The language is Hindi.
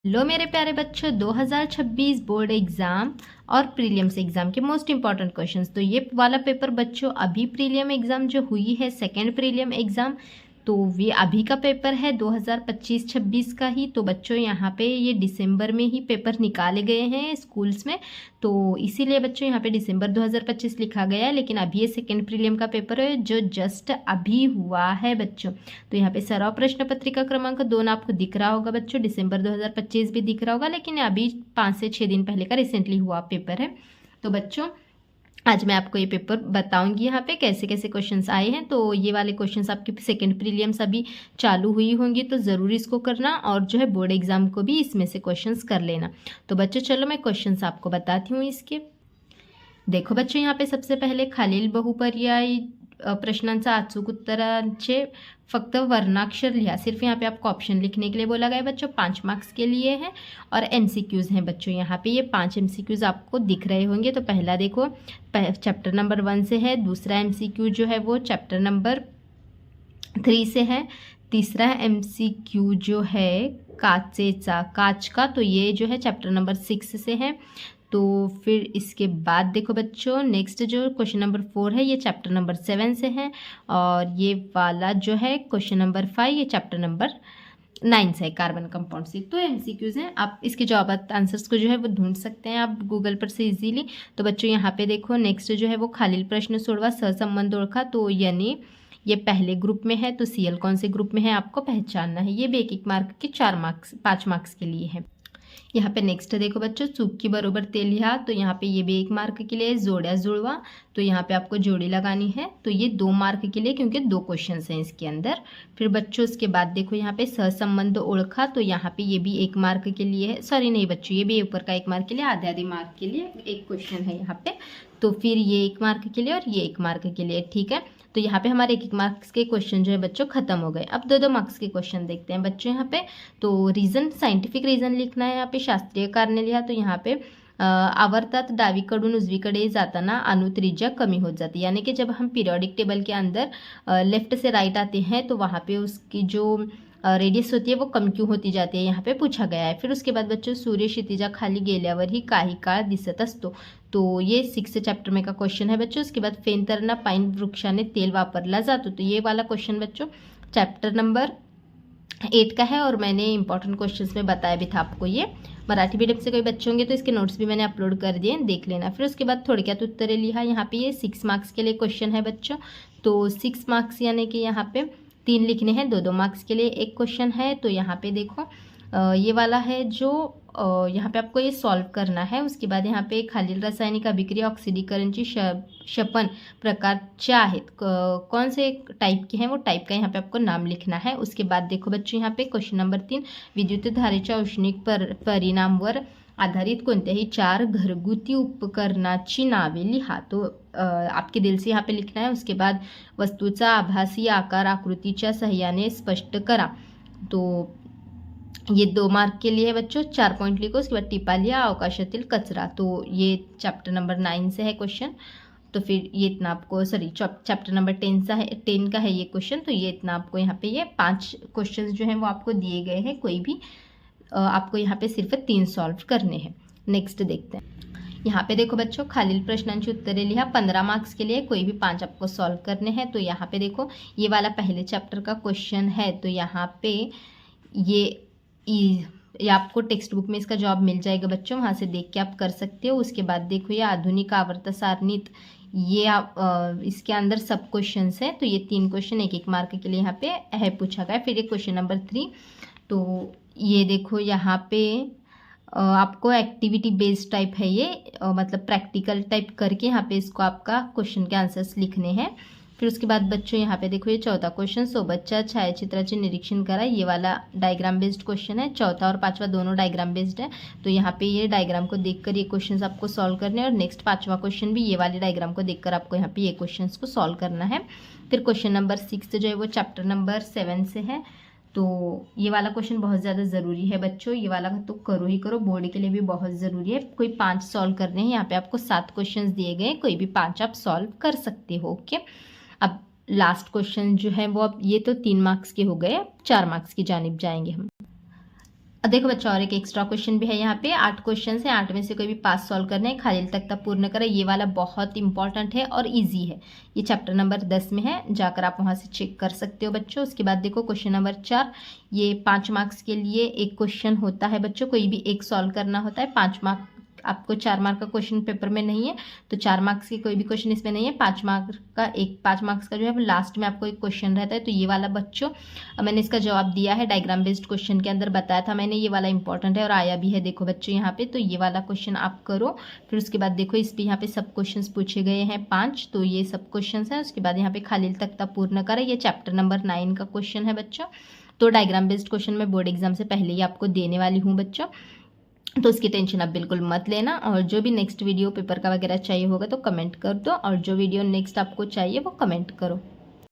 लो मेरे प्यारे बच्चों, 2026 बोर्ड एग्ज़ाम और प्रीलिम्स एग्ज़ाम के मोस्ट इंपॉर्टेंट क्वेश्चंस। तो ये वाला पेपर बच्चों अभी प्रीलियम एग्ज़ाम जो हुई है, सेकेंड प्रीलियम एग्ज़ाम, तो ये अभी का पेपर है 2025-26 का ही। तो बच्चों यहाँ पे ये दिसंबर में ही पेपर निकाले गए हैं स्कूल्स में, तो इसीलिए बच्चों यहाँ पे दिसंबर 2025 लिखा गया है। लेकिन अभी ये सेकेंड प्रीलियम का पेपर है जो जस्ट अभी हुआ है बच्चों। तो यहाँ पे सराव प्रश्न पत्रिका क्रमांक 2 आपको दिख रहा होगा बच्चों, दिसंबर 2025 भी दिख रहा होगा, लेकिन अभी 5 से 6 दिन पहले का रिसेंटली हुआ पेपर है। तो बच्चों आज मैं आपको ये पेपर बताऊंगी यहाँ पे कैसे कैसे क्वेश्चंस आए हैं। तो ये वाले क्वेश्चंस आपके सेकंड प्रीलियम्स अभी चालू हुई होंगी, तो ज़रूर इसको करना और जो है बोर्ड एग्जाम को भी इसमें से क्वेश्चंस कर लेना। तो बच्चों चलो मैं क्वेश्चंस आपको बताती हूँ इसके। देखो बच्चों यहाँ पे सबसे पहले खालील बहुपर्यायी प्रश्नांचा अचूक उत्तरांचे फक्त वर्णाक्षर लिहा। सिर्फ यहाँ पे आपको ऑप्शन लिखने के लिए बोला गया है बच्चों, 5 मार्क्स के लिए है और एमसीक्यूज हैं बच्चों। यहाँ पे ये 5 एमसीक्यूज आपको दिख रहे होंगे। तो पहला देखो चैप्टर नंबर 1 से है, दूसरा एमसीक्यू जो है वो चैप्टर नंबर 3 से है, तीसरा एमसीक्यू जो है काचेचा काच का, तो ये जो है चैप्टर नंबर 6 से है। तो फिर इसके बाद देखो बच्चों नेक्स्ट जो क्वेश्चन नंबर 4 है ये चैप्टर नंबर 7 से है, और ये वाला जो है क्वेश्चन नंबर 5 ये चैप्टर नंबर 9 से है, कार्बन कंपाउंड से। तो एमसीक्यूज हैं, आप इसके जवाब आंसर्स को जो है वो ढूंढ सकते हैं आप गूगल पर से इजीली। तो बच्चों यहाँ पे देखो नेक्स्ट जो है वो खालील प्रश्न सोडवा सहसंबंध ओळखा, तो यानी ये पहले ग्रुप में है, तो सीएल कौन से ग्रुप में है आपको पहचानना है। ये भी 1-1 मार्क के 5 मार्क्स के लिए है। यहाँ पे नेक्स्ट देखो बच्चों चूक की बरोबर ते लिहा, तो यहाँ पे ये भी 1 मार्क के लिए। जोड्या जुळवा, तो यहाँ पे आपको जोड़ी लगानी है, तो ये 2 मार्क के लिए क्योंकि 2 क्वेश्चन हैं इसके अंदर। फिर बच्चों उसके बाद देखो यहाँ पे सहसंबंध ओळखा, तो यहाँ पे ये भी 1 मार्क के लिए है। सॉरी नहीं बच्चों, ये भी ऊपर का 1 मार्क के लिए, आधे आधे मार्क के लिए एक क्वेश्चन है यहाँ पे। तो फिर ये 1 मार्क के लिए और ये 1 मार्क के लिए, ठीक है। तो यहाँ पे हमारे 1-1 मार्क्स के क्वेश्चन जो है बच्चों खत्म हो गए। अब 2-2 मार्क्स के क्वेश्चन देखते हैं बच्चों यहाँ पे। तो रीज़न सायंटिफिक रीज़न लिखना है, यहाँ पे शास्त्रीय कारणे लिहा। तो यहाँ पे आवर्तात डावीकडून उजवीकडे जाताना अणुत्रिज्या कमी हो जाती है, यानी कि जब हम पीरियोडिक टेबल के अंदर लेफ्ट से राइट आते हैं तो वहाँ पे उसकी जो रेडियस होती है वो कम क्यों होती जाती है यहाँ पे पूछा गया है। फिर उसके बाद बच्चों सूर्य क्षितिजाखाली गेल्यावरही काही काळ दिसत असतो, तो ये 6 चैप्टर में का क्वेश्चन है बच्चों। उसके बाद फेनतरना पाइन वृक्षाने तेल वापरला जातो, तो ये वाला क्वेश्चन बच्चों चैप्टर नंबर 8 का है, और मैंने इंपॉर्टेंट क्वेश्चंस में बताया भी था आपको। ये मराठी मीडियम से कोई बच्चे होंगे तो इसके नोट्स भी मैंने अपलोड कर दिए, देख लेना। फिर उसके बाद थोड़क्यात उत्तरे लिहा, यहाँ पे ये 6 मार्क्स के लिए क्वेश्चन है बच्चों। तो 6 मार्क्स यानी कि यहाँ पे 3 लिखने हैं, 2-2 मार्क्स के लिए एक क्वेश्चन है। तो यहाँ पे देखो ये वाला है जो यहाँ पे आपको ये सॉल्व करना है। उसके बाद यहाँ पे खालील रासायनिक अभिक्रिया ऑक्सिडीकरणची शपन प्रकारच्या आहेत, कौन से टाइप के हैं वो टाइप का यहाँ पे आपको नाम लिखना है। उसके बाद देखो बच्चों यहाँ पे क्वेश्चन नंबर 3 विद्युत धारेच्या औष्णिक परिणामवर आधारित कोणत्याही 4 घरगुती उपकरणाची नावे लिहा। तो आपके दिल से यहाँ पे लिखना है। उसके बाद वस्तूचा आभासी आकार आकृतीच्या सहाय्याने स्पष्ट करा, तो ये 2 मार्क के लिए है बच्चों, 4 पॉइंट लिखो। उसके बाद टिपा लिया अवकाशातील कचरा, तो ये चैप्टर नंबर 9 से है क्वेश्चन। तो फिर ये इतना आपको सॉरी चैप्टर नंबर 10 का है ये क्वेश्चन। तो ये इतना आपको यहाँ पे ये 5 क्वेश्चन जो हैं वो आपको दिए गए हैं, कोई भी आपको यहाँ पे सिर्फ 3 सॉल्व करने हैं। नेक्स्ट देखते हैं। यहाँ पे देखो बच्चों खालील प्रश्नांची उत्तरे लिहा, 15 मार्क्स के लिए, कोई भी 5 आपको सॉल्व करने हैं। तो यहाँ पे देखो ये वाला पहले चैप्टर का क्वेश्चन है, तो यहाँ पे ये आपको टेक्स्ट बुक में इसका जवाब मिल जाएगा बच्चों, वहाँ से देख के आप कर सकते हो। उसके बाद देखो ये आधुनिक आवर्त सारणीत, ये आप इसके अंदर सब क्वेश्चंस हैं। तो ये 3 क्वेश्चन 1-1 मार्क के लिए यहाँ पे है पूछा गया। फिर ये क्वेश्चन नंबर 3, तो ये देखो यहाँ पे आपको एक्टिविटी बेस्ड टाइप है ये, मतलब प्रैक्टिकल टाइप करके यहाँ पे इसको आपका क्वेश्चन के आंसर्स लिखने हैं। फिर उसके बाद बच्चों यहाँ पे देखो ये 4था क्वेश्चन, सोबतच्या छायाचित्राचे निरीक्षण करा, ये वाला डायग्राम बेस्ड क्वेश्चन है। 4था और 5वां दोनों डायग्राम बेस्ड है, तो यहाँ पे ये डायग्राम को देखकर ये क्वेश्चंस आपको सॉल्व करने हैं, और नेक्स्ट 5वां क्वेश्चन भी ये वाले डायग्राम को देखकर आपको यहाँ पे ये क्वेश्चंस को सॉल्व करना है। फिर क्वेश्चन नंबर 6 जो है वो चैप्टर नंबर 7 से है, तो ये वाला क्वेश्चन बहुत ज़्यादा ज़रूरी है बच्चों, ये वाला तो करो ही करो, बोर्ड के लिए भी बहुत ज़रूरी है। कोई 5 सॉल्व करने हैं, यहाँ पे आपको 7 क्वेश्चन दिए गए, कोई भी 5 आप सॉल्व कर सकते हो। ओके, अब लास्ट क्वेश्चन जो है वो अब ये तो 3 मार्क्स के हो गए, 4 मार्क्स की जानिब जाएंगे हम। देखो बच्चों और एक एक्स्ट्रा क्वेश्चन भी है यहाँ पे। 8 क्वेश्चन है, 8 में से कोई भी 5 सॉल्व करने हैं, खाली तख्ता पूर्ण करें। ये वाला बहुत इंपॉर्टेंट है और इजी है। ये चैप्टर नंबर 10 में है, जाकर आप वहाँ से चेक कर सकते हो बच्चों। उसके बाद देखो क्वेश्चन नंबर 4, ये 5 मार्क्स के लिए एक क्वेश्चन होता है बच्चों, कोई भी एक सॉल्व करना होता है। 5 मार्क आपको 4 मार्क का क्वेश्चन पेपर में नहीं है, तो 4 मार्क्स की कोई भी क्वेश्चन इसमें नहीं है। 5 मार्क्स का जो है वो लास्ट में आपको एक क्वेश्चन रहता है। तो ये वाला बच्चों मैंने इसका जवाब दिया है, डायग्राम बेस्ड क्वेश्चन के अंदर बताया था मैंने। ये वाला इंपॉर्टेंट है और आया भी है देखो बच्चों यहाँ पे। तो ये वाला क्वेश्चन आप करो। फिर उसके बाद देखो इस पे यहाँ पे सब क्वेश्चन पूछे गए हैं 5, तो ये सब क्वेश्चन हैं। उसके बाद यहाँ पे खाली तख्ता पूर्ण करें, ये चैप्टर नंबर 9 का क्वेश्चन है बच्चों। तो डायग्राम बेस्ड क्वेश्चन मैं बोर्ड एग्जाम से पहले ही आपको देने वाली हूँ बच्चों, तो उसकी टेंशन आप बिल्कुल मत लेना। और जो भी नेक्स्ट वीडियो पेपर का वगैरह चाहिए होगा तो कमेंट कर दो, और जो वीडियो नेक्स्ट आपको चाहिए वो कमेंट करो।